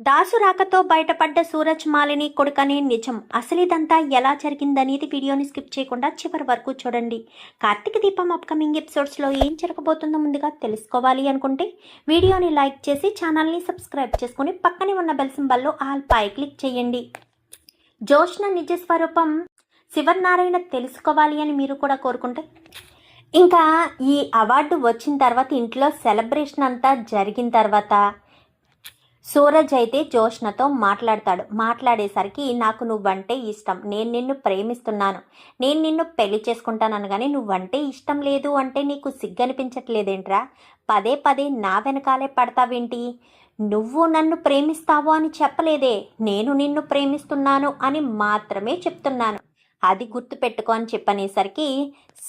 దాసు రాకతో బయటపడ్డ సూరజ్ మాలిని కొడుకనే నిజం. అసలిదంతా ఎలా జరిగిందనేది వీడియోని స్కిప్ చేయకుండా చివరి వరకు చూడండి. కార్తీక దీపం అప్కమింగ్ ఎపిసోడ్స్లో ఏం జరగబోతుందో ముందుగా తెలుసుకోవాలి అనుకుంటే వీడియోని లైక్ చేసి ఛానల్ని సబ్స్క్రైబ్ చేసుకుని పక్కనే ఉన్న బెల్ సింబల్లో ఆల్ పై క్లిక్ చేయండి. జోష్న నిజ స్వరూపం శివనారాయణ తెలుసుకోవాలి అని మీరు కూడా కోరుకుంటే ఇంకా ఈ అవార్డు వచ్చిన తర్వాత ఇంట్లో సెలబ్రేషన్ అంతా జరిగిన తర్వాత సూరజ్ అయితే జోష్నతో మాట్లాడేసరికి నాకు నువ్వంటే ఇష్టం, నేను నిన్ను ప్రేమిస్తున్నాను, నేను నిన్ను పెళ్లి చేసుకుంటాను కానీ నువ్వంటే ఇష్టం లేదు అంటే నీకు సిగ్గనిపించట్లేదేంట్రా? పదే పదే నా వెనకాలే పడతావేంటి? నువ్వు నన్ను ప్రేమిస్తావు అని చెప్పలేదే, నేను నిన్ను ప్రేమిస్తున్నాను అని మాత్రమే చెప్తున్నాను, అది గుర్తుపెట్టుకో అని చెప్పనేసరికి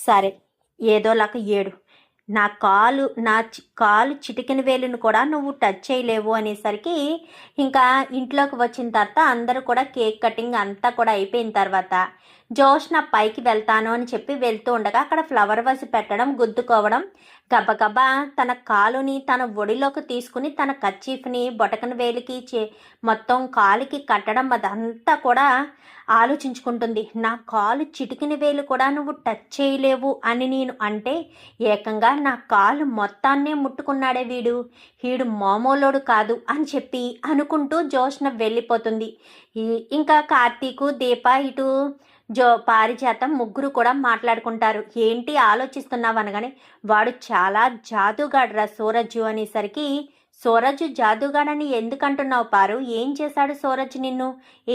సరే ఏదోలాగా ఏడు, నా కాలు చిటికిన వేలును కూడా నువ్వు టచ్ చేయలేవు అనేసరికి ఇంకా ఇంట్లోకి వచ్చిన తర్వాత అందరూ కూడా కేక్ కటింగ్ అంతా కూడా అయిపోయిన తర్వాత జోష్న పైకి వెళ్తాను అని చెప్పి వెళ్తూ ఉండగా అక్కడ ఫ్లవర్ వాజ్ పెట్టడం గుద్దుకోవడం, గబగబా తన కాలుని తన ఒడిలోకి తీసుకుని తన కర్చీఫ్ని బొటకన వేలికి మొత్తం కాలుకి కట్టడం అదంతా కూడా ఆలోచించుకుంటుంది. నా కాలు చిటికిన వేలు కూడా నువ్వు టచ్ చేయలేవు అని నేను అంటే ఏకంగా నా కాలు మొత్తాన్నే ముట్టుకున్నాడే వీడు మామూలోడు కాదు అని చెప్పి అనుకుంటూ జోష్న వెళ్ళిపోతుంది. ఇంకా కార్తీకు దీప ఇటు పారిజాతం ముగ్గురు కూడా మాట్లాడుకుంటారు. ఏంటి ఆలోచిస్తున్నావు అనగానే వాడు చాలా జాదుగాడ్రా సూరజ్ అనేసరికి సూరజ్ జాదుగాడని ఎందుకంటున్నావు పారు? ఏం చేశాడు సూరజ్? నిన్ను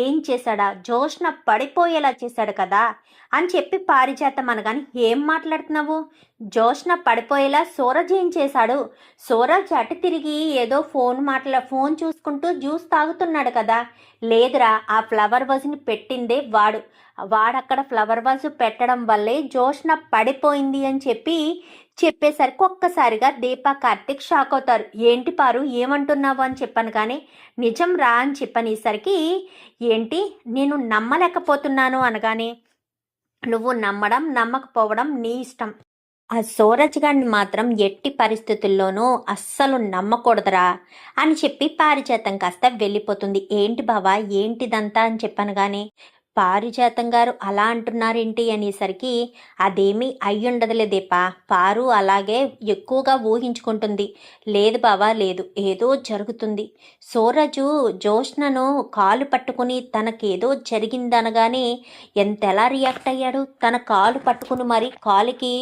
ఏం చేశాడా? జోష్న పడిపోయేలా చేశాడు కదా అని చెప్పి పారిజాతం అనగాని ఏం మాట్లాడుతున్నావు? జోష్న పడిపోయేలా సూరజ్ ఏం చేశాడు? సూరజ్ అటు తిరిగి ఏదో ఫోన్ చూసుకుంటూ జ్యూస్ తాగుతున్నాడు కదా. లేదురా, ఆ ఫ్లవర్ వాజ్ని పెట్టిందే వాడక్కడ ఫ్లవర్ వాజ్ పెట్టడం వల్లే జోష్న పడిపోయింది అని చెప్పేసరికి ఒక్కసారిగా దీప కార్తిక్ షాక్ అవుతారు. ఏంటి పారు ఏమంటున్నావు అని చెప్పాను కానీ నిజం రా అని చెప్పనేసరికి ఏంటి నేను నమ్మలేకపోతున్నాను అనగానే నువ్వు నమ్మకపోవడం నీ ఇష్టం, ఆ సూరజ్ గారిని మాత్రం ఎట్టి పరిస్థితుల్లోనూ అస్సలు నమ్మకూడదురా అని చెప్పి పారిజాతం కాస్త వెళ్ళిపోతుంది. ఏంటి బావా ఏంటిదంతా అని చెప్పాను కానీ పారిజాతం గారు అలా అంటున్నారేంటి అనేసరికి అదేమీ అయ్యుండదులే దీపా, పారు అలాగే ఎక్కువగా ఊహించుకుంటుంది. లేదు బావా లేదు, ఏదో జరుగుతుంది. సూరజు జోష్నను కాలు పట్టుకుని తనకేదో జరిగిందనగానే ఎంతెలా రియాక్ట్ అయ్యాడు. తన కాలు పట్టుకుని మరి కాలుకి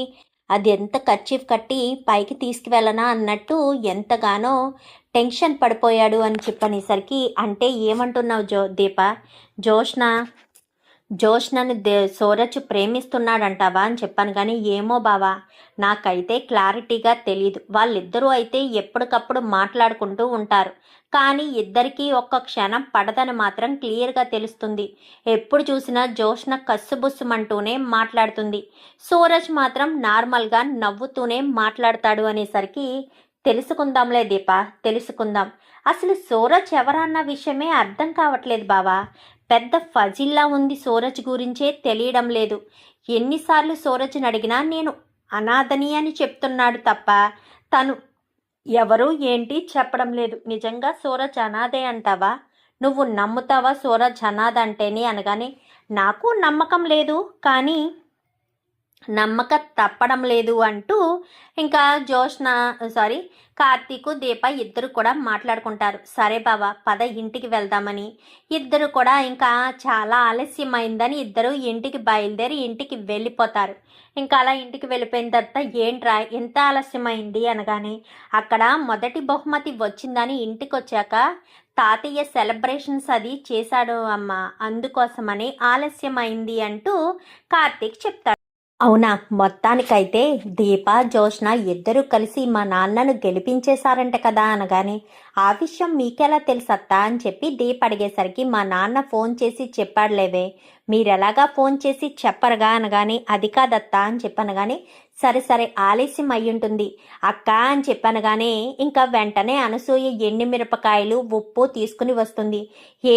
అది ఎంత కర్చీఫ్ కట్టి పైకి తీసుకువెళ్ళనా అన్నట్టు ఎంతగానో టెన్షన్ పడిపోయాడు అని చెప్పనేసరికి అంటే ఏమంటున్నావు దీప? జోష్నని సూరజ్ ప్రేమిస్తున్నాడంటావా అని చెప్పాను కానీ ఏమో బావా నాకైతే క్లారిటీగా తెలీదు. వాళ్ళిద్దరూ అయితే ఎప్పటికప్పుడు మాట్లాడుకుంటూ ఉంటారు కానీ ఇద్దరికీ ఒక్క క్షణం పడదని మాత్రం క్లియర్గా తెలుస్తుంది. ఎప్పుడు చూసినా జోష్న కస్సుబుస్సుమంటూనే మాట్లాడుతుంది, సూరజ్ మాత్రం నార్మల్గా నవ్వుతూనే మాట్లాడతాడు అనేసరికి తెలుసుకుందాంలే దీప తెలుసుకుందాం. అసలు సూరజ్ ఎవరన్న విషయమే అర్థం కావట్లేదు బావా. పెద్ద ఫజిల్లా ఉంది, సూరజ్ గురించే తెలియడం లేదు. ఎన్నిసార్లు సూరజ్ని అడిగినా నేను అనాథని అని చెప్తున్నాడు తప్ప తను ఎవరు ఏంటి చెప్పడం లేదు. నిజంగా సూరజ్ అనాథే అంటావా? నువ్వు నమ్ముతావా సూరజ్ అనాథ అంటేనే అనగానే నాకు నమ్మకం లేదు కానీ నమ్మక తప్పడం లేదు అంటూ ఇంకా కార్తీకు దీప ఇద్దరు కూడా మాట్లాడుకుంటారు. సరే బావా పద ఇంటికి వెళ్దామని ఇద్దరు కూడా ఇంకా చాలా ఆలస్యమైందని ఇద్దరు ఇంటికి బయలుదేరి ఇంటికి వెళ్ళిపోతారు. ఇంకా అలా ఇంటికి వెళ్ళిపోయిన తర్వాత ఏంట్రా ఎంత ఆలస్యమైంది అనగానే అక్కడ మొదటి బహుమతి వచ్చిందని ఇంటికి వచ్చాక తాతయ్య సెలబ్రేషన్స్ అది చేశాడు అమ్మ, అందుకోసమని ఆలస్యమైంది అంటూ కార్తీక్ చెప్తాడు. అవునా, మొత్తానికైతే దీప జోష్న ఇద్దరూ కలిసి మా నాన్నను గెలిపించేశారంట కదా అనగానే ఆ విషయం మీకెలా తెలుసత్తా అని చెప్పి దీప అడిగేసరికి మా నాన్న ఫోన్ చేసి చెప్పాడులేవే, మీరెలాగా ఫోన్ చేసి చెప్పరుగా అనగానే అది కాదత్తా అని చెప్పనగానే సరే ఆలస్యం అయ్యుంటుంది అక్క అని చెప్పనగానే ఇంకా వెంటనే అనసూయ ఎండుమిరపకాయలు ఉప్పు తీసుకుని వస్తుంది.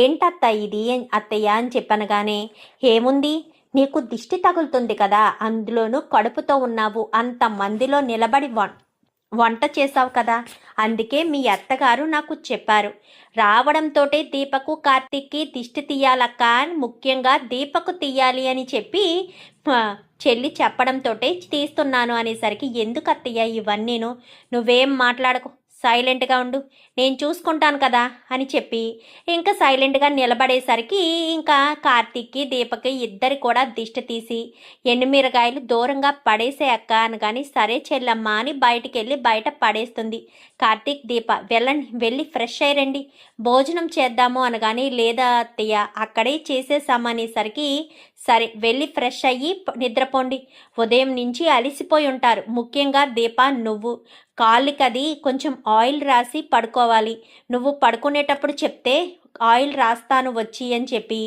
ఏంటత్త ఇది అత్తయ్య అని చెప్పనగానే ఏముంది నీకు దిష్టి తగులుతుంది కదా, అందులోనూ కడుపుతో ఉన్నావు, అంతమందిలో నిలబడి వంట చేసావు కదా, అందుకే మీ అత్తగారు నాకు చెప్పారు. రావడంతోటే దీపకు కార్తీక్కి దిష్టి తీయాలక్క అని, ముఖ్యంగా దీపకు తీయాలి అని చెప్పి ఆ, చెల్లి చెప్పడంతో తీస్తున్నాను అనేసరికి, ఎందుకు అత్తయ్య ఇవన్నీను, నువ్వేం మాట్లాడకు, సైలెంట్గా ఉండు, నేను చూసుకుంటాను కదా అని చెప్పి ఇంకా సైలెంట్గా నిలబడేసరికి ఇంకా కార్తీక్కి దీపకి ఇద్దరి కూడా దిష్టి తీసి ఎండుమిరకాయలు దూరంగా పడేసే అక్క అనగాని, సరే చెల్లమ్మ అని బయటికి వెళ్ళి బయట పడేస్తుంది. కార్తీక్, దీప వెళ్ళి ఫ్రెష్ అయ్యండి, భోజనం చేద్దాము అనగాని, లేదా అత్తయ్య అక్కడే చేసేసామనేసరికి, సరే వెళ్ళి ఫ్రెష్ అయ్యి నిద్రపోండి, ఉదయం నుంచి అలిసిపోయి ఉంటారు, ముఖ్యంగా దీప నువ్వు కాళ్ళకి అది కొంచెం ఆయిల్ రాసి పడుకోవాలి, నువ్వు పడుకునేటప్పుడు చెప్తే ఆయిల్ రాస్తాను వచ్చి అని చెప్పి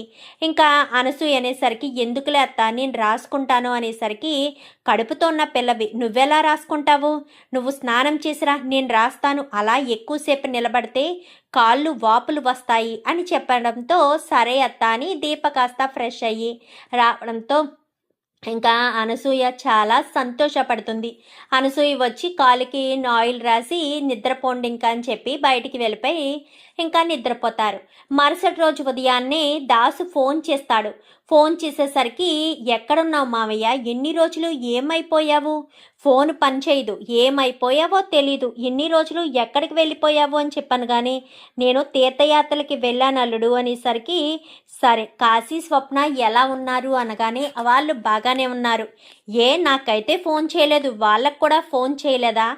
ఇంకా అనసూయ అనేసరికి, ఎందుకులే అత్త నేను రాసుకుంటాను అనేసరికి, కడుపుతో ఉన్న పిల్లవి నువ్వెలా రాసుకుంటావు, నువ్వు స్నానం చేసిరా నేను రాస్తాను, అలా ఎక్కువసేపు నిలబడితే కాళ్ళు వాపులు వస్తాయి అని చెప్పడంతో, సరే అత్త అని దీప కాస్త ఫ్రెష్ అయ్యి రావడంతో ఇంకా అనసూయ చాలా సంతోషపడుతుంది. అనసూయ వచ్చి కాలుకి ఆయిల్ రాసి నిద్రపోండి ఇంకా అని చెప్పి బయటికి వెళ్ళిపోయి ఇంకా నిద్రపోతారు. మరుసటి రోజు ఉదయాన్నే దాసు ఫోన్ చేస్తాడు. ఫోన్ చేసేసరికి, ఎక్కడున్నావు మావయ్య, ఎన్ని రోజులు ఏమైపోయావు, ఫోన్ పనిచేయదు, ఏమైపోయావో తెలీదు, ఎన్ని రోజులు ఎక్కడికి వెళ్ళిపోయావు అని చెప్పాను. కానీ నేను తీర్థయాత్రలకి వెళ్ళాను అల్లుడు అనేసరికి, సరే కాశీ స్వప్న ఎలా ఉన్నారు అనగానే, వాళ్ళు బాగానే ఉన్నారు, నాకైతే ఫోన్ చేయలేదు, వాళ్ళకు కూడా ఫోన్ చేయలేదా,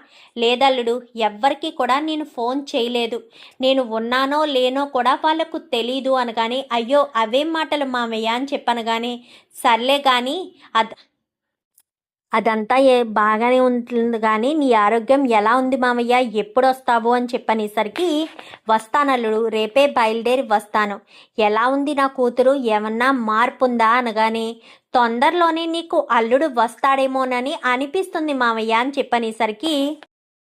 లేదల్లుడు ఎవ్వరికి కూడా నేను ఫోన్ చేయలేదు, నేను ఉన్నానో లేనో కూడా వాళ్ళకు తెలీదు అనగానే, అయ్యో అవేం మాటలు మామయ్య అని చెప్పాను. కానీ సర్లే కానీ అదంతా బాగానే ఉంటుంది, కానీ నీ ఆరోగ్యం ఎలా ఉంది మామయ్య, ఎప్పుడు వస్తావు అని చెప్పనేసరికి, వస్తానల్లుడు రేపే బయలుదేరి వస్తాను, ఎలా ఉంది నా కూతురు, ఏమన్నా మార్పు ఉందా అనగానే, తొందరలోనే నీకు అల్లుడు వస్తాడేమోనని అనిపిస్తుంది మామయ్య అని చెప్పనేసరికి,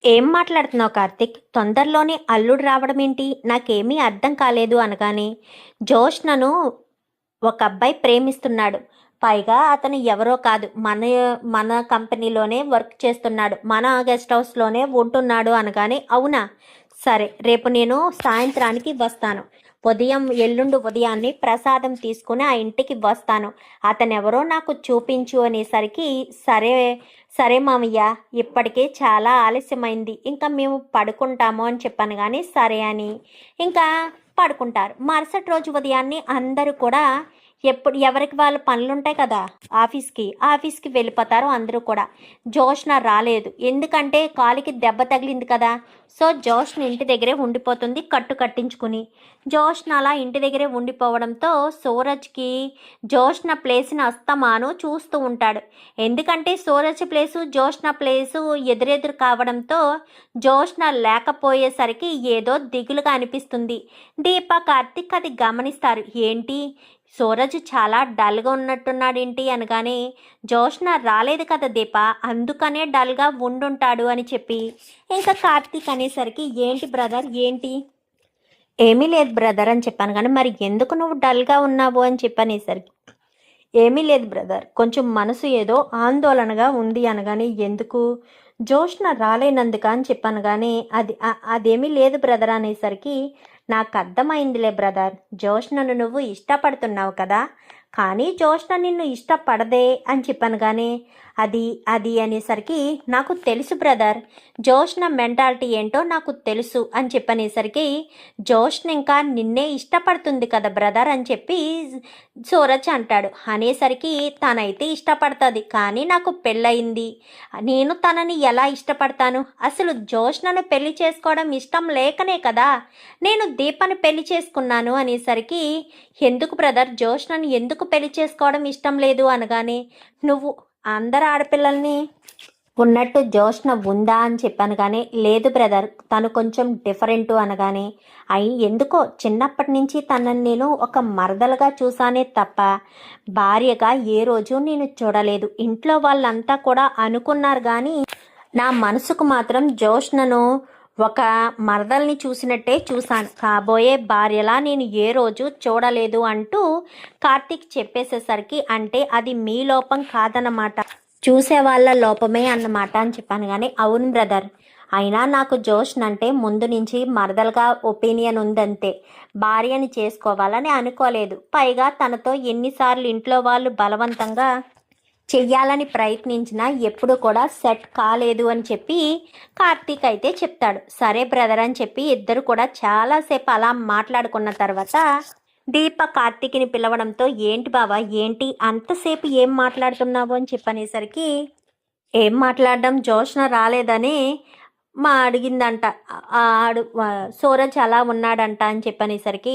ఏం మాట్లాడుతున్నావు కార్తిక్, తొందరలోనే అల్లుడు రావడం ఏంటి, నాకేమీ అర్థం కాలేదు అనగానే, జోష్నను ఒక అబ్బాయి ప్రేమిస్తున్నాడు, పైగా అతను ఎవరో కాదు, మన కంపెనీలోనే వర్క్ చేస్తున్నాడు, మన గెస్ట్ హౌస్లోనే ఉంటున్నాడు అనగానే, అవునా, సరే రేపు నేను సాయంత్రానికి వస్తాను, ఎల్లుండి ఉదయాన్నే ప్రసాదం తీసుకుని ఆ ఇంటికి వస్తాను, అతను ఎవరో నాకు చూపించు అనేసరికి, సరే సరే మామయ్య ఇప్పటికే చాలా ఆలస్యమైంది, ఇంకా మేము పడుకుంటాము అని చెప్పాను. కానీ సరే అని ఇంకా పడుకుంటారు. మరుసటి రోజు ఉదయాన్నే అందరూ కూడా ఎవరికి వాళ్ళ పనులుంటాయి కదా, ఆఫీస్కి వెళ్ళిపోతారు అందరూ కూడా. జోష్న రాలేదు, ఎందుకంటే కాలికి దెబ్బ తగిలింది కదా, సో జోష్న ఇంటి దగ్గరే ఉండిపోతుంది కట్టించుకుని. జోష్న అలా ఇంటి దగ్గరే ఉండిపోవడంతో సూరజ్కి జోష్న ప్లేస్ని అస్తమాను చూస్తూ ఉంటాడు. ఎందుకంటే సూరజ్ ప్లేసు జోష్న ప్లేసు ఎదురెదురు కావడంతో జోష్న లేకపోయేసరికి ఏదో దిగులుగా అనిపిస్తుంది. దీప, కార్తిక్ అది గమనిస్తారు. ఏంటి సూరజ్ చాలా డల్గా ఉన్నట్టున్నాడేంటి అనగానే, జోష్న రాలేదు కదా దీప, అందుకనే డల్గా ఉండుంటాడు అని చెప్పి ఇంకా కార్తీక్ అనేసరికి, ఏంటి బ్రదర్ ఏంటి, ఏమీ లేదు బ్రదర్ అని చెప్పాను. కానీ మరి ఎందుకు నువ్వు డల్గా ఉన్నావు అని చెప్పనేసరికి, ఏమీ లేదు బ్రదర్, కొంచెం మనసు ఏదో ఆందోళనగా ఉంది అనగానే, ఎందుకు, జోష్న రాలేనందుక అని చెప్పాను. కానీ అదేమీ లేదు బ్రదర్ అనేసరికి, నాకు అర్థమైందిలే బ్రదర్, జోష్నను నువ్వు ఇష్టపడుతున్నావు కదా, కానీ జోష్న నిన్ను ఇష్టపడదే అని చెప్పాను. కానీ అది అనేసరికి, నాకు తెలుసు బ్రదర్, జోష్న మెంటాలిటీ ఏంటో నాకు తెలుసు అని చెప్పనేసరికి, జోష్న ఇంకా నిన్నే ఇష్టపడుతుంది కదా బ్రదర్ అని చెప్పి సూరజ్ అంటాడు. అనేసరికి, తనైతే ఇష్టపడుతుంది, కానీ నాకు పెళ్ళయింది, నేను తనని ఎలా ఇష్టపడతాను, అసలు జోష్నను పెళ్లి చేసుకోవడం ఇష్టం లేకనే కదా నేను దీపని పెళ్లి చేసుకున్నాను అనేసరికి, ఎందుకు బ్రదర్ జోష్నను ఎందుకు పెళ్లి చేసుకోవడం ఇష్టం లేదు అనగానే, నువ్వు అందరు ఆడపిల్లల్ని ఉన్నట్టు జోష్న ఉందా అని చెప్పాను. కానీ లేదు బ్రదర్, తను కొంచెం డిఫరెంట్ అనగానే, ఎందుకో చిన్నప్పటి నుంచి తనని నేను ఒక మరదలుగా చూసానే తప్ప భార్యగా ఏ రోజు నేను చూడలేదు. ఇంట్లో వాళ్ళంతా కూడా అనుకున్నారు, కానీ నా మనసుకు మాత్రం జోష్నను ఒక మరదల్ని చూసినట్టే చూశాను, కాబోయే భార్యలా నేను ఏ రోజు చూడలేదు అంటూ కార్తీక్ చెప్పేసేసరికి, అంటే అది మీ లోపం కాదన్నమాట, చూసే వాళ్ళ లోపమే అన్నమాట అని చెప్పాను. కానీ అవును బ్రదర్, అయినా నాకు జోష్న్ అంటే ముందు నుంచి మరదలుగా ఒపీనియన్ ఉందంతే. భార్యని చేసుకోవాలని అనుకోలేదు. పైగా తనతో ఎన్నిసార్లు ఇంట్లో వాళ్ళు బలవంతంగా చెయ్యాలని ప్రయత్నించినా ఎప్పుడు కూడా సెట్ కాలేదు అని చెప్పి కార్తీక్ అయితే చెప్తాడు. సరే బ్రదర్ అని చెప్పి ఇద్దరు కూడా చాలాసేపు అలా మాట్లాడుకున్న తర్వాత దీప కార్తీక్ని పిలవడంతో, ఏంటి బావా, ఏంటి అంతసేపు ఏం మాట్లాడుతున్నావు అని చెప్పనేసరికి, ఏం మాట్లాడడం, జోష్న రాలేదని అడిగిందంట. సూరజ్ అలా ఉన్నాడంట అని చెప్పనేసరికి,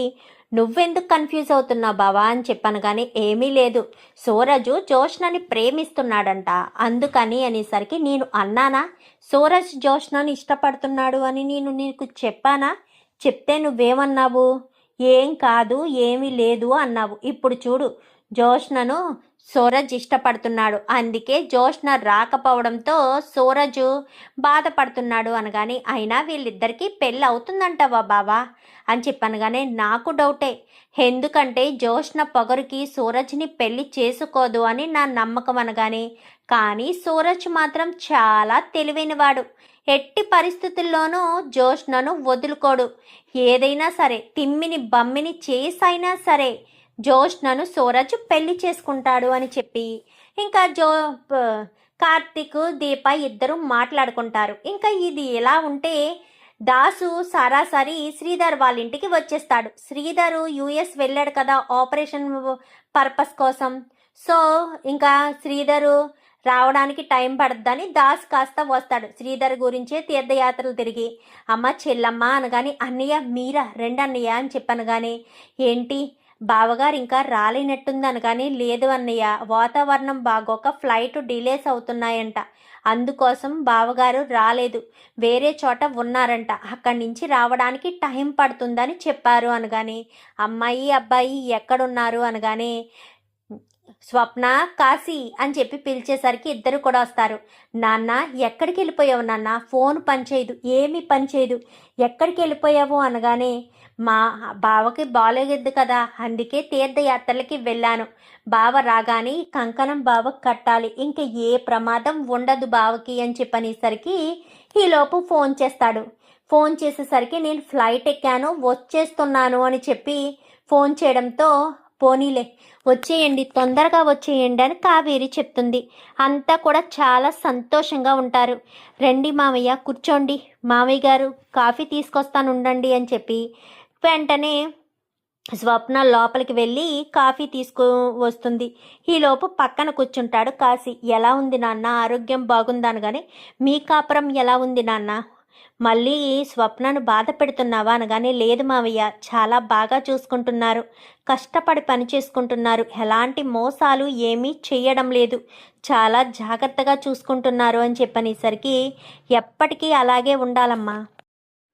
నువ్వెందుకు కన్ఫ్యూజ్ అవుతున్నావు బావా అని చెప్పాను. కానీ ఏమీ లేదు, సూరజు జోష్నని ప్రేమిస్తున్నాడంట అందుకని అనేసరికి, నేను అన్నానా సూరజ్ జోష్నని ఇష్టపడుతున్నాడు అని? నేను నీకు చెప్పానా? చెప్తే నువ్వేమన్నావు? ఏం కాదు, ఏమీ లేదు అన్నావు. ఇప్పుడు చూడు, జోష్నను సూరజ్ ఇష్టపడుతున్నాడు, అందుకే జోష్న రాకపోవడంతో సూరజు బాధపడుతున్నాడు అనగానే, అయినా వీళ్ళిద్దరికీ పెళ్ళి అవుతుందంటావా బావా అని చెప్పనగానే, నాకు డౌటే. ఎందుకంటే జోష్న పొగరుకి సూరజ్ని పెళ్లి చేసుకోదు అని నా నమ్మకం అనగానే, కానీ సూరజ్ మాత్రం చాలా తెలివైనవాడు. ఎట్టి పరిస్థితుల్లోనూ జోష్నను వదులుకోడు. ఏదైనా సరే, తిమ్మిని బమ్మిని చేసైనా సరే జోష్నను సూరజ్ పెళ్లి చేసుకుంటాడు అని చెప్పి ఇంకా కార్తీక్ దీప ఇద్దరు మాట్లాడుకుంటారు. ఇంకా ఇది ఎలా ఉంటే దాసు సరాసరి శ్రీధర్ వాళ్ళ ఇంటికి వచ్చేస్తాడు. శ్రీధరు యుఎస్ వెళ్ళాడు కదా ఆపరేషన్ పర్పస్ కోసం. సో ఇంకా శ్రీధరు రావడానికి టైం పడుద్దని దాస్ కాస్త వస్తాడు. శ్రీధర్ గురించే తీర్థయాత్రలు తిరిగి, అమ్మ చెల్లమ్మ అనగాని, అన్నయ్య మీరా రెండు అన్నయ్య అని చెప్పాను. కానీ ఏంటి బావగారు ఇంకా రాలేనట్టుంది అనగానే, లేదు అన్నయ్య, వాతావరణం బాగోక ఫ్లైట్ డిలేస్ అవుతున్నాయంట, అందుకోసం బావగారు రాలేదు, వేరే చోట ఉన్నారంట, అక్కడి నుంచి రావడానికి టైం పడుతుందని చెప్పారు అనగానే, అమ్మాయి అబ్బాయి ఎక్కడున్నారు అనగానే, స్వప్న కాశీ అని చెప్పి పిలిచేసరికి ఇద్దరు కూడా వస్తారు. నాన్న ఎక్కడికి వెళ్ళిపోయావు నాన్న, ఫోన్ పనిచేయదు, ఏమీ పనిచేయదు, ఎక్కడికి వెళ్ళిపోయావు అనగానే, మా బావకి బాగోలేదు కదా, అందుకే తీర్థయాత్రలకి వెళ్ళాను, బావ రాగానే కంకణం బావకి కట్టాలి, ఇంకా ఏ ప్రమాదం ఉండదు బావకి అని చెప్పనేసరికి ఈలోపు ఫోన్ చేస్తాడు. ఫోన్ చేసేసరికి నేను ఫ్లైట్ ఎక్కాను వచ్చేస్తున్నాను అని చెప్పి ఫోన్ చేయడంతో, పోనీలే వచ్చేయండి, తొందరగా వచ్చేయండి అని కావేరి చెప్తుంది. అంతా కూడా చాలా సంతోషంగా ఉంటారు. రండి మామయ్య కూర్చోండి, మామయ్య గారు కాఫీ తీసుకొస్తాను ఉండండి అని చెప్పి వెంటనే స్వప్న లోపలికి వెళ్ళి కాఫీ తీసుకు వస్తుంది. ఈలోపు పక్కన కూర్చుంటాడు కాశీ. ఎలా ఉంది నాన్న, ఆరోగ్యం బాగుందనగానే, మీ కాపురం ఎలా ఉంది నాన్న, మళ్ళీ స్వప్నను బాధ పెడుతున్నావా అనగానే, లేదు మావయ్య, చాలా బాగా చూసుకుంటున్నారు, కష్టపడి పని చేసుకుంటున్నారు, ఎలాంటి మోసాలు ఏమీ చేయడం లేదు, చాలా జాగ్రత్తగా చూసుకుంటున్నారు అని చెప్పనేసరికి, ఎప్పటికీ అలాగే ఉండాలమ్మా.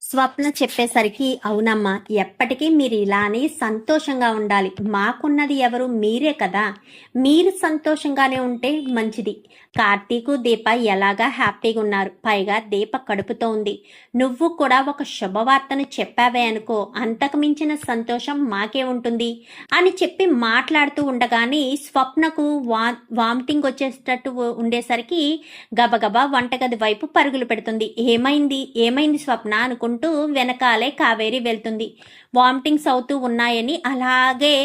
స్వప్న చెప్పేసరికి, అవునమ్మా, ఎప్పటికీ మీరు ఇలానే సంతోషంగా ఉండాలి, మాకున్నది ఎవరు, మీరే కదా, మీరు సంతోషంగానే ఉంటే మంచిది. కార్తీకు దీప ఎలాగా హ్యాపీగా ఉన్నారు, పైగా దీప కడుపుతో ఉంది, నువ్వు కూడా ఒక శుభవార్తను చెప్పావే అనుకో, అంతకు మించిన సంతోషం మాకే ఉంటుంది అని చెప్పి మాట్లాడుతూ ఉండగానే స్వప్నకు వామిటింగ్ వచ్చేటట్టు ఉండేసరికి గబగబా వంటగది వైపు పరుగులు పెడుతుంది. ఏమైంది ఏమైంది స్వప్న అనుకుంటూ వెనకాలే కావేరి వెళ్తుంది. వామిటింగ్స్ అవుతూ ఉన్నాయని అలాగే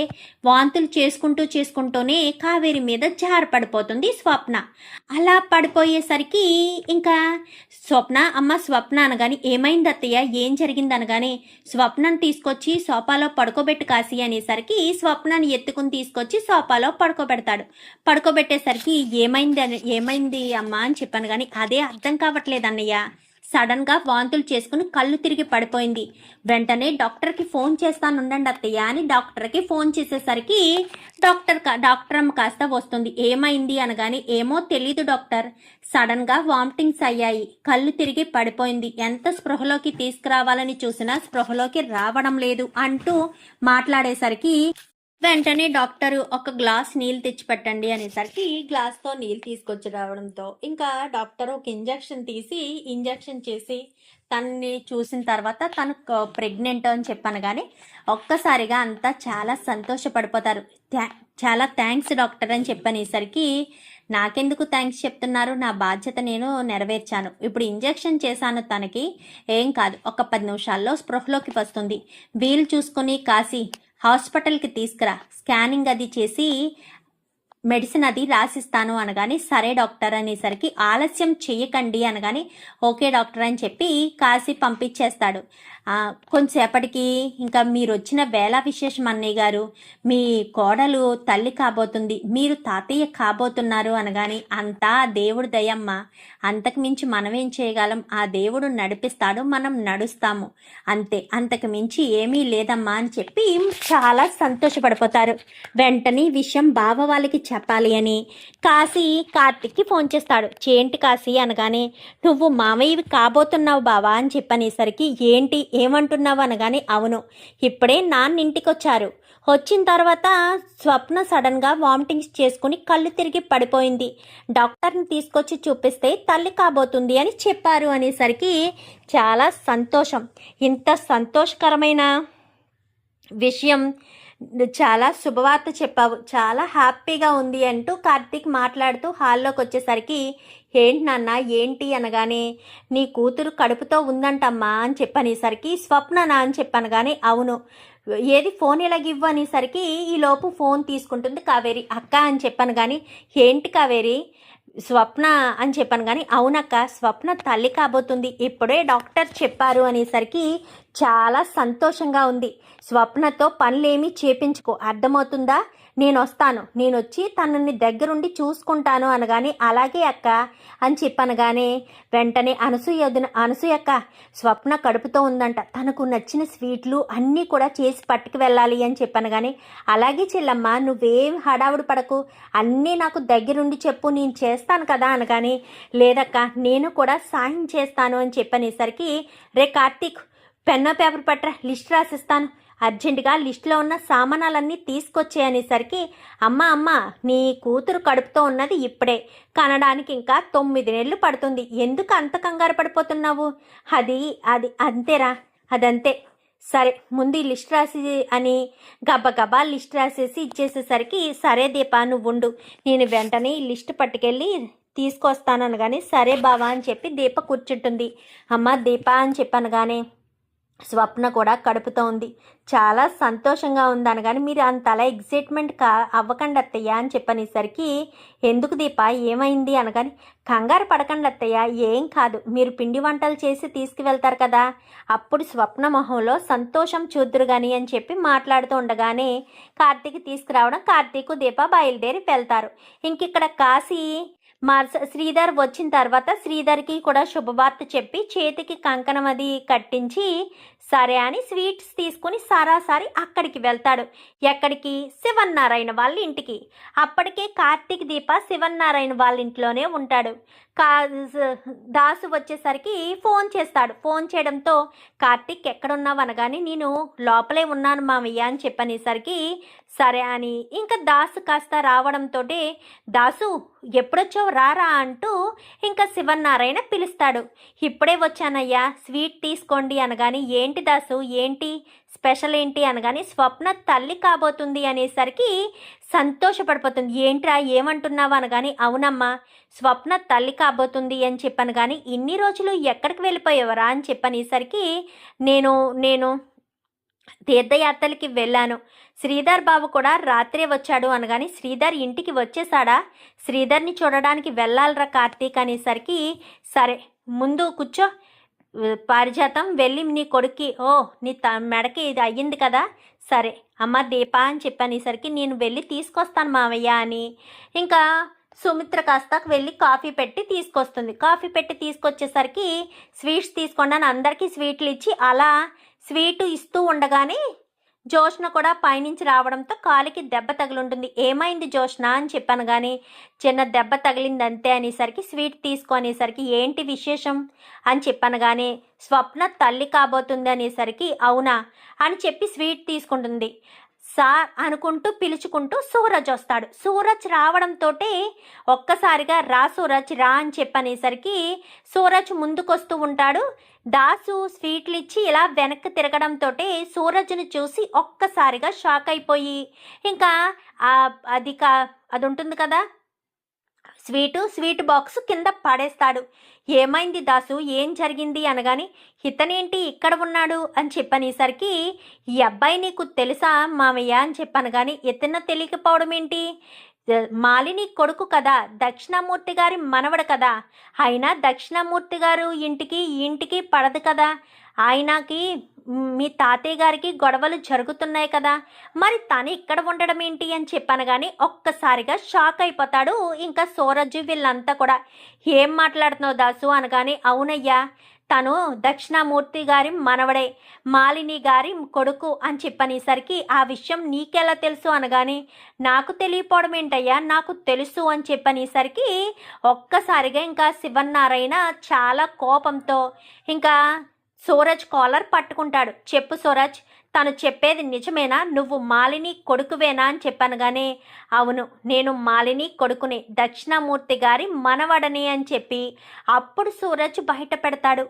వాంతులు చేసుకుంటూనే కావేరి మీద జారపడిపోతుంది స్వప్న. అలా పడిపోయేసరికి ఇంకా స్వప్న, అమ్మ స్వప్న అనగాని, ఏమైంది అత్తయ్య, ఏం జరిగింది అనగానే, స్వప్నను తీసుకొచ్చి సోఫాలో పడుకోబెట్టు కాశీ అనేసరికి స్వప్నని ఎత్తుకుని తీసుకొచ్చి సోఫాలో పడుకోబెడతాడు. పడుకోబెట్టేసరికి ఏమైంది అమ్మా అని చెప్పాను. కానీ అదే అర్థం కావట్లేదు అన్నయ్య, సడన్గా వాంతులు చేసుకుని కళ్ళు తిరిగి పడిపోయింది, వెంటనే డాక్టర్కి ఫోన్ చేస్తానుండండి అత్తయ్య అని డాక్టర్కి ఫోన్ చేసేసరికి డాక్టర్ అమ్మ కాస్త వస్తుంది. ఏమైంది అనగానే, ఏమో తెలీదు డాక్టర్, సడన్గా వామిటింగ్స్ అయ్యాయి, కళ్ళు తిరిగి పడిపోయింది, ఎంత స్పృహలోకి తీసుకురావాలని చూసినా స్పృహలోకి రావడం లేదు అంటూ మాట్లాడేసరికి వెంటనే డాక్టరు ఒక గ్లాస్ నీళ్ళు తెచ్చిపెట్టండి అనేసరికి గ్లాస్తో నీళ్ళు తీసుకొచ్చి రావడంతో ఇంకా డాక్టర్ ఒక ఇంజెక్షన్ చేసి తనని చూసిన తర్వాత తను ప్రెగ్నెంట్ అని చెప్పాను. కానీ ఒక్కసారిగా అంతా చాలా సంతోషపడిపోతారు. చాలా థ్యాంక్స్ డాక్టర్ అని చెప్పనేసరికి నాకెందుకు థ్యాంక్స్ చెప్తున్నారు? నా బాధ్యత నేను నెరవేర్చాను. ఇప్పుడు ఇంజెక్షన్ చేశాను, తనకి ఏం కాదు, ఒక 10 నిమిషాల్లో స్పృహలోకి వస్తుంది. వీలు చూసుకొని కాశీ హాస్పిటల్కి తీసుకురా, స్కానింగ్ అది చేసి మెడిసిన్ అది రాసిస్తాను అనగాని, సరే డాక్టర్ అనేసరికి, ఆలస్యం చెయ్యకండి అనగాని, ఓకే డాక్టర్ అని చెప్పి కాశీ పంపించేస్తాడు. కొంచెంసేపటికి ఇంకా మీరు వచ్చిన వేళ విశేషం అన్నయ్య గారు, మీ కోడలు తల్లి కాబోతుంది, మీరు తాతయ్య కాబోతున్నారు అనగాని, అంతా దేవుడు దయమ్మ, అంతకు మించి మనమేం చేయగలం? ఆ దేవుడు నడిపిస్తాడు, మనం నడుస్తాము అంతే, అంతకు మించి ఏమీ లేదమ్మా అని చెప్పి చాలా సంతోషపడిపోతారు. వెంటనే విషయం బావ వాళ్ళకి చెప్పాలి అని కాశీ కార్తిక్కి ఫోన్ చేస్తాడు. ఏంటి కాశీ అనగానే, నువ్వు మామయ్యవి కాబోతున్నావు బావా అని చెప్పనేసరికి, ఏంటి ఏమంటున్నావు అనగానే, అవును, ఇప్పుడే నాన్న ఇంటికి వచ్చారు, వచ్చిన తర్వాత స్వప్న సడన్గా వామిటింగ్స్ చేసుకుని కళ్ళు తిరిగి పడిపోయింది, డాక్టర్ని తీసుకొచ్చి చూపిస్తే తల్లి కాబోతుంది అని చెప్పారు అనేసరికి చాలా సంతోషం. ఇంత సంతోషకరమైన విషయం, చాలా శుభవార్త చెప్పావు, చాలా హ్యాపీగా ఉంది అంటూ కార్తీక్ మాట్లాడుతూ హాల్లోకి వచ్చేసరికి, ఏంటి నాన్న ఏంటి అనగానే, నీ కూతురు కడుపుతో ఉందంటమ్మా అని చెప్పనేసరికి, స్వప్ననా అని చెప్పాను కానీ, అవును, ఏది ఫోన్ ఎలాగివ్వు అనేసరికి ఈలోపు ఫోన్ తీసుకుంటుంది కావేరి. అక్క అని చెప్పాను కానీ, ఏంటి కావేరి స్వప్న అని చెప్పాను కానీ, అవునక్క స్వప్న తల్లి కాబోతుంది, ఇప్పుడే డాక్టర్ చెప్పారు అనేసరికి చాలా సంతోషంగా ఉంది. స్వప్నతో పనులేమీ చేపించుకో, అర్థమవుతుందా? నేను వస్తాను, నేను వచ్చి తనని దగ్గరుండి చూసుకుంటాను అనగానే, అలాగే అక్క అని చెప్పనగానే, వెంటనే అనసూయక్క స్వప్న కడుపుతో ఉందంట, తనకు నచ్చిన స్వీట్లు అన్నీ కూడా చేసి పట్టుకు వెళ్ళాలి అని చెప్పాను కానీ, అలాగే చెల్లమ్మ నువ్వేం హడావుడి పడకు, అన్నీ నాకు దగ్గరుండి చెప్పు, నేను చేస్తాను కదా అనగానే, లేదక్క నేను కూడా సాయం చేస్తాను అని చెప్పనేసరికి, రే కార్తీక్ పెన్నో పేపర్ పట్రా, లిస్ట్ రాసిస్తాను, అర్జెంటుగా లిస్టులో ఉన్న సామానాలన్నీ తీసుకొచ్చేయనేసరికి, అమ్మ నీ కూతురు కడుపుతో ఉన్నది ఇప్పుడే, కనడానికి ఇంకా 9 నెలలు పడుతుంది, ఎందుకు అంత కంగారు పడిపోతున్నావు? అది అది అంతేరా, అదంతే, సరే ముందు ఈ లిస్ట్ రాసి అని గబగబా లిస్ట్ రాసేసి ఇచ్చేసేసరికి, సరే దీపా నువ్వు ఉండు, నేను వెంటనే ఈ లిస్ట్ పట్టుకెళ్ళి తీసుకొస్తాననగానే, సరే బావా అని చెప్పి దీప కూర్చుంటుంది. అమ్మ దీప అని చెప్పనగానే, స్వప్న కూడా కడుపుతో ఉంది, చాలా సంతోషంగా ఉందని కానీ, మీరు అంత అలా ఎగ్జైట్మెంట్ అవ్వకండి అత్తయ్య అని చెప్పనేసరికి, ఎందుకు దీప ఏమైంది అనగాని, కంగారు పడకండి అత్తయ్య, ఏం కాదు, మీరు పిండి వంటలు చేసి తీసుకువెళ్తారు కదా, అప్పుడు స్వప్న మొహంలో సంతోషం చూద్దురు కానీ అని చెప్పి మాట్లాడుతూ ఉండగానే కార్తీక్ తీసుకురావడం, కార్తీక్ దీప బయలుదేరి వెళ్తారు. ఇంకిక్కడ కాశీ శ్రీధర్ వచ్చిన తర్వాత శ్రీధర్కి కూడా శుభవార్త చెప్పి చేతికి కంకణం అది కట్టించి, సరే అని స్వీట్స్ తీసుకుని సరాసరి అక్కడికి వెళ్తాడు. ఎక్కడికి? శివన్నారాయణ వాళ్ళ ఇంటికి. అప్పటికే కార్తీక్ దీప శివన్నారాయణ వాళ్ళ ఇంట్లోనే ఉంటాడు. దాసు వచ్చేసరికి ఫోన్ చేస్తాడు. ఫోన్ చేయడంతో, కార్తీక్ ఎక్కడున్నావు అనగానే, నేను లోపలే ఉన్నాను మామయ్య అని చెప్పనేసరికి, సరే అని ఇంకా దాసు కాస్త రావడంతో, దాసు ఎప్పుడొచ్చావు రారా అంటూ ఇంకా శివన్నారాయణ పిలుస్తాడు. ఇప్పుడే వచ్చానయ్యా, స్వీట్ తీసుకోండి అనగాని, ఏంటి దాసు ఏంటి స్పెషల్ ఏంటి అనగాని, స్వప్న తల్లి కాబోతుంది అనేసరికి సంతోషపడిపోతుంది. ఏంట్రా ఏమంటున్నావు అనగాని, అవునమ్మా స్వప్న తల్లి కాబోతుంది అని చెప్పాను కానీ, ఇన్ని రోజులు ఎక్కడికి వెళ్ళిపోయేవరా అని చెప్పనేసరికి, నేను తీర్థయాత్రలకి వెళ్ళాను, శ్రీధర్ బాబు కూడా రాత్రే వచ్చాడు అనగాని, శ్రీధర్ ఇంటికి వచ్చేసాడా? శ్రీధర్ని చూడడానికి వెళ్ళాలరా కార్తీక్ అనేసరికి, సరే ముందు కూర్చో పారిజాతం, వెళ్ళి నీ కొడుక్కి నీ మెడకి ఇది అయ్యింది కదా, సరే అమ్మ దీపా అని చెప్పనేసరికి, నేను వెళ్ళి తీసుకొస్తాను మావయ్య అని ఇంకా సుమిత్ర కాస్త వెళ్ళి కాఫీ పెట్టి తీసుకొస్తుంది. కాఫీ పెట్టి తీసుకొచ్చేసరికి, స్వీట్స్ తీసుకోండి అని అందరికీ స్వీట్లు ఇచ్చి, అలా స్వీటు ఇస్తూ ఉండగానే జోష్న కూడా పైనుంచి రావడంతో కాలికి దెబ్బ తగిలింటుంది. ఏమైంది జోష్న అని చెప్పాను కానీ, చిన్న దెబ్బ తగిలింది అంతే అనేసరికి, స్వీట్ తీసుకొనేసరికి, ఏంటి విశేషం అని చెప్పాను కానీ, స్వప్న తల్లి కాబోతుంది అనేసరికి, అవునా అని చెప్పి స్వీట్ తీసుకుంటుంది. సార్ అనుకుంటూ పిలుచుకుంటూ సూరజ్ వస్తాడు. సూరజ్ రావడంతో ఒక్కసారిగా రా సూరజ్ రా అని చెప్పనేసరికి సూరజ్ ముందుకొస్తూ ఉంటాడు. దాసు స్వీట్లు ఇచ్చి ఇలా వెనక్కి తిరగడంతో సూరజ్ని చూసి ఒక్కసారిగా షాక్ అయిపోయి, ఇంకా అది ఉంటుంది కదా స్వీట్ బాక్స్ కింద పడేస్తాడు. ఏమైంది దాసు, ఏం జరిగింది అనగాని, ఇతనేంటి ఇక్కడ ఉన్నాడు అని చెప్పనేసరికి, ఈ అబ్బాయి నీకు తెలుసా మామయ్య అని చెప్పాను. కానీ ఇతను తెలియకపోవడం ఏంటి? మాలిని కొడుకు కదా, దక్షిణామూర్తి గారి మనవడు కదా. అయినా దక్షిణామూర్తి గారు ఇంటికి పడదు కదా. ఆయనకి మీ తాతయ్య గారికి గొడవలు జరుగుతున్నాయి కదా, మరి తను ఇక్కడ ఉండడం ఏంటి అని చెప్పాను. కానీ ఒక్కసారిగా షాక్ అయిపోతాడు ఇంకా సూరజ్. వీళ్ళంతా కూడా ఏం మాట్లాడుతున్నావు దాసు అనగానే, అవునయ్యా తను దక్షిణామూర్తి గారి మనవడే, మాలిని గారి కొడుకు అని చెప్పనేసరికి, ఆ విషయం నీకెలా తెలుసు అనగానే, నాకు తెలియపోవడం ఏంటయ్యా, నాకు తెలుసు అని చెప్పనేసరికి ఒక్కసారిగా ఇంకా శివన్నారాయణ చాలా కోపంతో ఇంకా సూరజ్ కాలర్ పట్టుకుంటాడు. చెప్పు సూరజ్, తను చెప్పేది నిజమేనా? నువ్వు మాలిని కొడుకువేనా అని చెప్పాను. కానీ అవును, నేను మాలిని కొడుకునే, దక్షిణామూర్తి గారి మనవడని అని చెప్పి అప్పుడు సూరజ్ బయట పెడతాడు.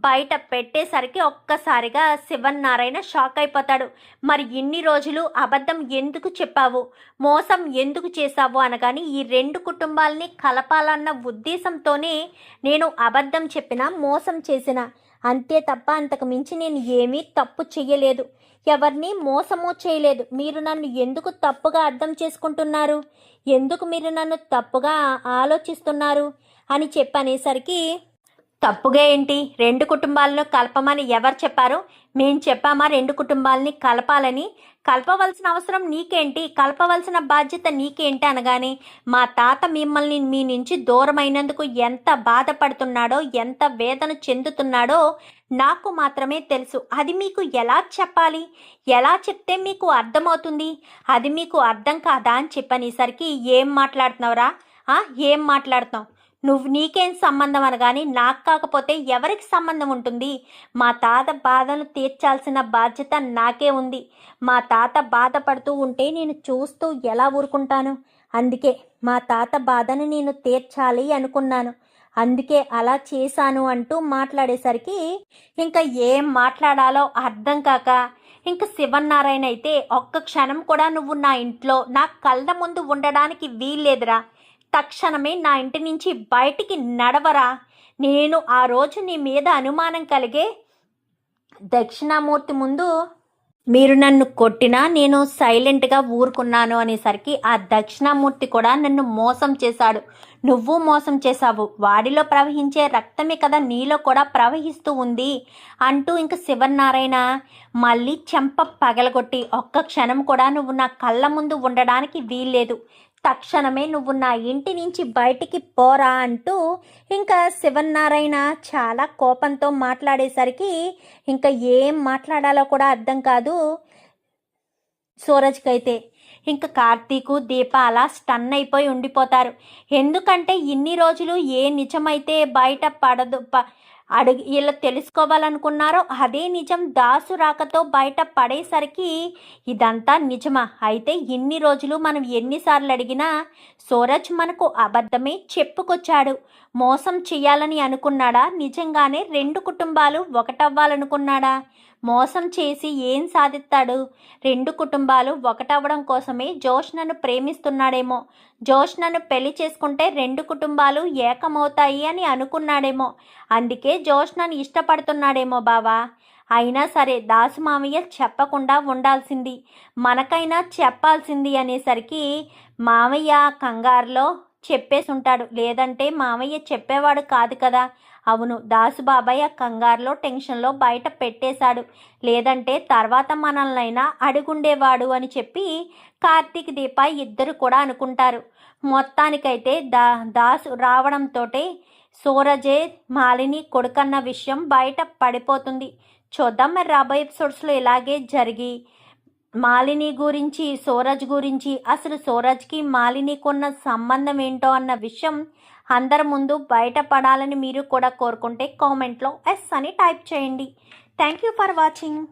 బయట పెట్టేసరికి ఒక్కసారిగా శివన్నారాయణ షాక్ అయిపోతాడు. మరి ఇన్ని రోజులు అబద్ధం ఎందుకు చెప్పావు, మోసం ఎందుకు చేశావు అనగాని, ఈ రెండు కుటుంబాలని కలపాలన్న ఉద్దేశంతోనే నేను అబద్ధం చెప్పినా, మోసం చేసిన, అంతే తప్ప అంతకు మించి నేను ఏమీ తప్పు చెయ్యలేదు, ఎవరిని మోసమో చేయలేదు. మీరు నన్ను ఎందుకు తప్పుగా అర్థం చేసుకుంటున్నారు, ఎందుకు మీరు నన్ను తప్పుగా ఆలోచిస్తున్నారు అని చెప్పనేసరికి, తప్పుగా ఏంటి, రెండు కుటుంబాలను కలపమని ఎవరు చెప్పారు? మేం చెప్పామా రెండు కుటుంబాలని కలపాలని? కలపవలసిన అవసరం నీకేంటి, కలపవలసిన బాధ్యత నీకేంటి అనగానే, మా తాత మిమ్మల్ని మీ నుంచి దూరమైనందుకు ఎంత బాధపడుతున్నాడో, ఎంత వేదన చెందుతున్నాడో నాకు మాత్రమే తెలుసు. అది మీకు ఎలా చెప్పాలి, ఎలా చెప్తే మీకు అర్థమవుతుంది, అది మీకు అర్థం కాదా అని చెప్పనేసరికి, ఏం మాట్లాడుతున్నావురా, ఏం మాట్లాడుతున్నావు నువ్వు, నీకేం సంబంధం అనగాని, నాకు కాకపోతే ఎవరికి సంబంధం ఉంటుంది? మా తాత బాధను తీర్చాల్సిన బాధ్యత నాకే ఉంది. మా తాత బాధపడుతూ ఉంటే నేను చూస్తూ ఎలా ఊరుకుంటాను? అందుకే మా తాత బాధను నేను తీర్చాలి అనుకున్నాను, అందుకే అలా చేశాను అంటూ మాట్లాడేసరికి ఇంకా ఏం మాట్లాడాలో అర్థం కాక ఇంకా శివన్నారాయణ అయితే, ఒక్క క్షణం కూడా నువ్వు నా ఇంట్లో నా కళ్ళ ముందు ఉండడానికి వీల్లేదురా, తక్షణమే నా ఇంటి నుంచి బయటికి నడవరా. నేను ఆ రోజు నీ మీద అనుమానం కలిగే దక్షిణామూర్తి ముందు మీరు నన్ను కొట్టినా నేను సైలెంట్గా ఊరుకున్నాను అనేసరికి, ఆ దక్షిణామూర్తి కూడా నన్ను మోసం చేశాడు, నువ్వు మోసం చేశావు, వాడిలో ప్రవహించే రక్తమే కదా నీలో కూడా ప్రవహిస్తూ ఉంది అంటూ ఇంక శివన్నారాయణ మళ్ళీ చెంప పగలగొట్టి, ఒక్క క్షణం కూడా నువ్వు నా కళ్ళ ముందు ఉండడానికి వీల్లేదు, తక్షణమే నువ్వు నా ఇంటి నుంచి బయటికి పోరా అంటూ ఇంకా శివన్నారాయణ చాలా కోపంతో మాట్లాడేసరికి ఇంకా ఏం మాట్లాడాలో కూడా అర్థం కాదు సూరజ్కైతే. ఇంకా కార్తీకు దీప అలా స్టన్ అయిపోయి ఉండిపోతారు. ఎందుకంటే ఇన్ని రోజులు ఏ నిజమైతే బయట పడదు వీళ్ళు తెలుసుకోవాలనుకున్నారో అదే నిజం దాసు రాకతో బయట పడేసరికి ఇదంతా నిజమా? అయితే ఇన్ని రోజులు మనం ఎన్నిసార్లు అడిగినా సూరజ్ మనకు అబద్ధమే చెప్పుకొచ్చాడు. మోసం చెయ్యాలని అనుకున్నాడా? నిజంగానే రెండు కుటుంబాలు ఒకటవ్వాలనుకున్నాడా? మోసం చేసి ఏం సాధిస్తాడు? రెండు కుటుంబాలు ఒకటవ్వడం కోసమే జోష్నను ప్రేమిస్తున్నాడేమో, జోష్నను పెళ్లి చేసుకుంటే రెండు కుటుంబాలు ఏకమవుతాయి అని అనుకున్నాడేమో, అందుకే జోష్నను ఇష్టపడుతున్నాడేమో బావా. అయినా సరే దాసు మామయ్య చెప్పకుండా ఉండాల్సింది, మనకైనా చెప్పాల్సింది అనేసరికి మామయ్య కంగారులో చెప్పేసి ఉంటాడు, లేదంటే మామయ్య చెప్పేవాడు కాదు కదా. అవును, దాసు బాబాయ్ ఆ కంగారులో టెన్షన్లో బయట పెట్టేశాడు, లేదంటే తర్వాత మనల్నైనా అడుగుండేవాడు అని చెప్పి కార్తీక్ దీప ఇద్దరు కూడా అనుకుంటారు. మొత్తానికైతే దాసు రావడంతో సూరజే మాలిని కొడుకన్న విషయం బయట పడిపోతుంది. చూద్దాం మరి రాబోయే ఎపిసోడ్స్లో ఇలాగే జరిగి మాలిని గురించి, సూరజ్ గురించి, అసలు సూరజ్కి మాలినికి ఉన్న సంబంధం ఏంటో అన్న విషయం అందరి ముందు బయటపడాలని మీరు కూడా కోరుకుంటే కామెంట్లో ఎస్ అని టైప్ చేయండి. Thank you for watching.